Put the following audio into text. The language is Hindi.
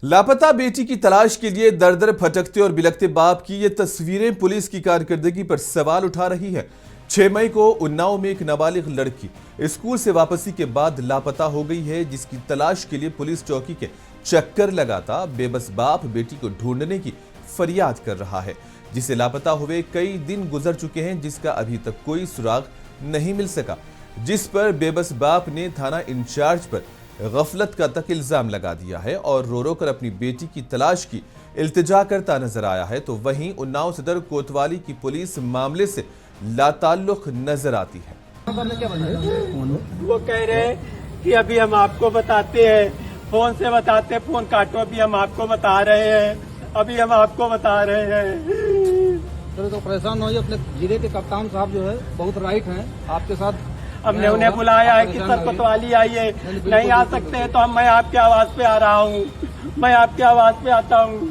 लापता बेटी की तलाश के लिए दर दर भटकते और बिलखते बाप की ये तस्वीरें पुलिस की कारकर्दगी पर सवाल उठा रही है। 6 मई को उन्नाव में एक नाबालिग लड़की स्कूल से वापसी के बाद लापता हो गई है, जिसकी तलाश के लिए पुलिस चौकी के चक्कर लगाता बेबस बाप बेटी को ढूंढने की फरियाद कर रहा है, जिसे लापता हुए कई दिन गुजर चुके हैं, जिसका अभी तक कोई सुराग नहीं मिल सका, जिस पर बेबस बाप ने थाना इंचार्ज पर गफलत का तक इल्जाम लगा दिया है और रो रो कर अपनी बेटी की तलाश की इल्तिजा करता नजर आया है। तो वहीं उन्नाव सदर कोतवाली की पुलिस मामले से लाताल्लुक नजर आती है। वो कह रहे हैं कि अभी हम आपको बताते हैं, फोन से बताते हैं, फोन काटो, अभी हम आपको बता रहे हैं, अभी हम आपको बता रहे हैं। तो परेशान होइए, अपने जिले के कप्तान साहब जो है बहुत राइट हैं आपके साथ। हमने उन्हें बुलाया है कि सर कोतवाली आइए, नहीं आ सकते हैं तो मैं आपके आवाज पे आ रहा हूँ, मैं आपके आवाज पे आता हूँ।